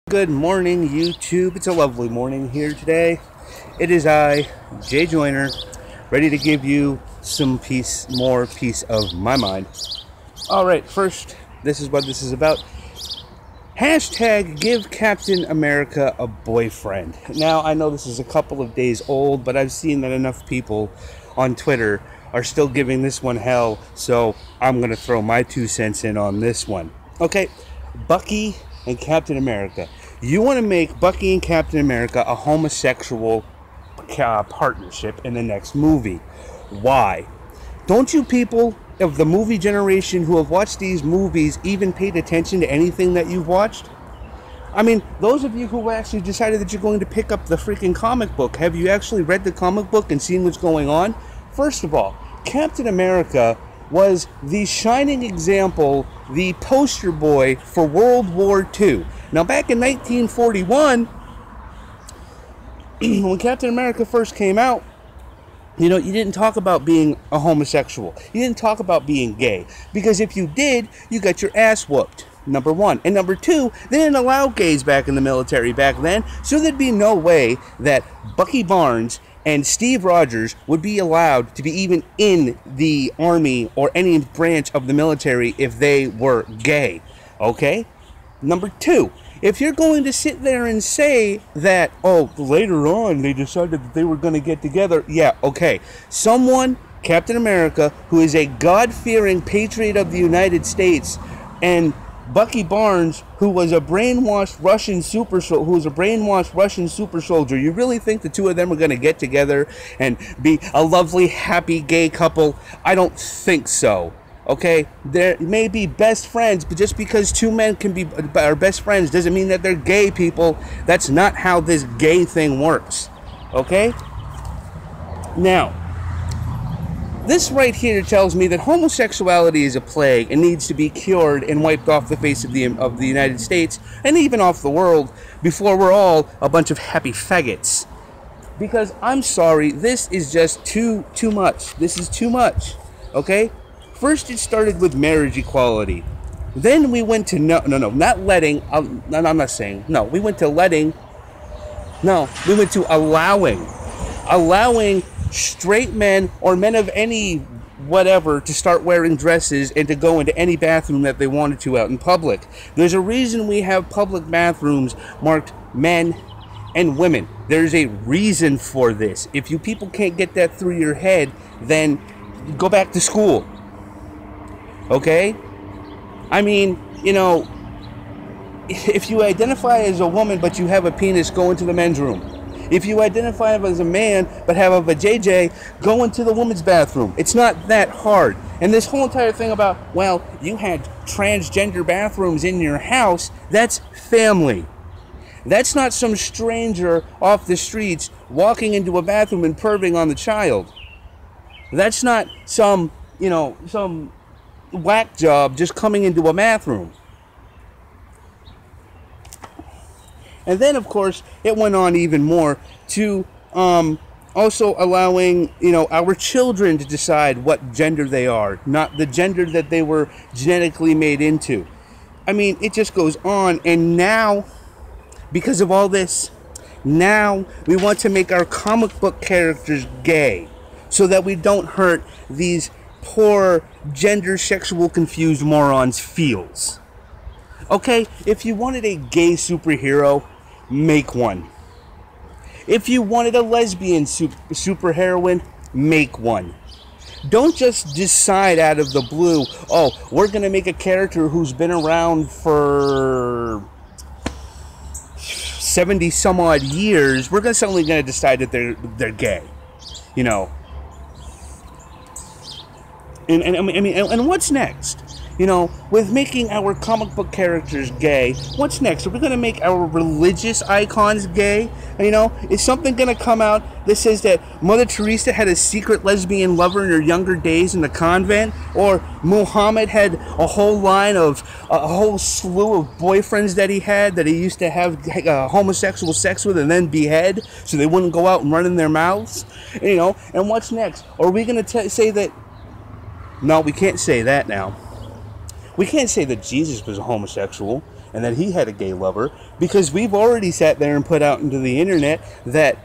Good morning, YouTube. It's a lovely morning here today. It is I, Jay Joyner, ready to give you some more peace of my mind. Alright, first, this is what this is about. Hashtag give Captain America a boyfriend. Now, I know this is a couple of days old, but I've seen that enough people on Twitter are still giving this one hell, so I'm going to throw my 2 cents in on this one. Okay, Bucky and Captain America. You want to make Bucky and Captain America a homosexual partnership in the next movie. Why? Don't you people of the movie generation who have watched these movies even paid attention to anything that you've watched? I mean, those of you who actually decided that you're going to pick up the freaking comic book, have you actually read the comic book and seen what's going on? First of all, Captain America was the shining example, the poster boy for World War II. Now, back in 1941, when Captain America first came out, you didn't talk about being a homosexual. You didn't talk about being gay. Because if you did, you got your ass whooped, number one. And number two, they didn't allow gays back in the military back then, so there'd be no way that Bucky Barnes and Steve Rogers would be allowed to be even in the army or any branch of the military if they were gay. Okay? Number two, if you're going to sit there and say that, oh, later on they decided that they were going to get together, yeah, okay. Someone, Captain America, who is a God-fearing patriot of the United States, and Bucky Barnes, who was a brainwashed Russian super soldier, you really think the two of them are going to get together and be a lovely, happy gay couple? I don't think so. Okay, they may be best friends, but just because two men can be our best friends doesn't mean that they're gay, people. That's not how this gay thing works. Okay? Now, this right here tells me that homosexuality is a plague and needs to be cured and wiped off the face of the United States and even off the world before we're all a bunch of happy faggots. Because I'm sorry, this is just too much. This is too much. Okay? First, it started with marriage equality. Then we went to we went to allowing straight men or men of any whatever to start wearing dresses and to go into any bathroom that they wanted to out in public. There's a reason we have public bathrooms marked men and women. There's a reason for this. If you people can't get that through your head, then go back to school. Okay? I mean, if you identify as a woman but you have a penis, go into the men's room. If you identify as a man but have a vajayjay, go into the women's bathroom. It's not that hard. And this whole entire thing about, well, you had transgender bathrooms in your house, that's family. That's not some stranger off the streets walking into a bathroom and perving on the child. That's not some whack job just coming into a bathroom. And then, of course, it went on even more to also allowing, our children to decide what gender they are, not the gender that they were genetically made into. I mean, it just goes on. And now, because of all this, now we want to make our comic book characters gay so that we don't hurt these poor gender sexual confused morons' feels. Okay, if you wanted a gay superhero, make one. If you wanted a lesbian superheroine, make one. Don't just decide out of the blue, oh, we're going to make a character who's been around for 70 some odd years. We're suddenly going to decide that they're gay. And what's next? With making our comic book characters gay, what's next? Are we going to make our religious icons gay? Is something going to come out that says that Mother Teresa had a secret lesbian lover in her younger days in the convent? Or Muhammad had a whole slew of boyfriends that he used to have homosexual sex with and then behead so they wouldn't go out and run in their mouths? And what's next? Are we going to say that? No, we can't say that now. We can't say that Jesus was a homosexual. and that he had a gay lover, because we've already sat there and put out into the internet that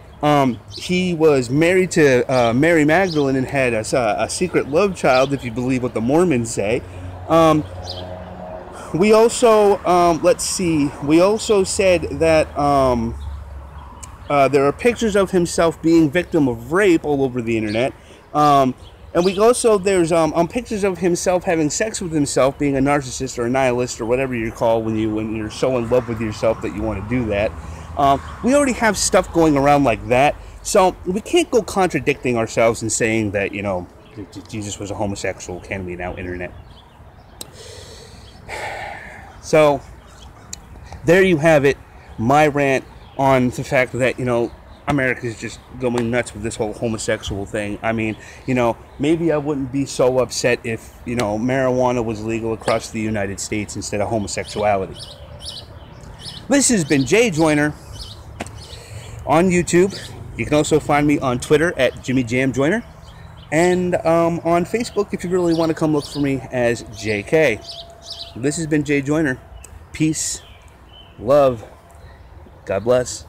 he was married to Mary Magdalene and had a secret love child, if you believe what the Mormons say. We also, let's see, we also said that there are pictures of himself being victim of rape all over the internet. And we also, there's pictures of himself having sex with himself, being a narcissist or a nihilist or whatever you call when you're so in love with yourself that you want to do that. We already have stuff going around like that, so we can't go contradicting ourselves and saying that, you know, Jesus was a homosexual, can we now, internet? So, there you have it, my rant on the fact that, you know, America's just going nuts with this whole homosexual thing. I mean, you know, maybe I wouldn't be so upset if, you know, marijuana was legal across the United States instead of homosexuality. This has been Jay Joyner on YouTube. You can also find me on Twitter at JimmyJamJoyner, and on Facebook if you really want to come look for me as JK. This has been Jay Joyner. Peace, love, God bless.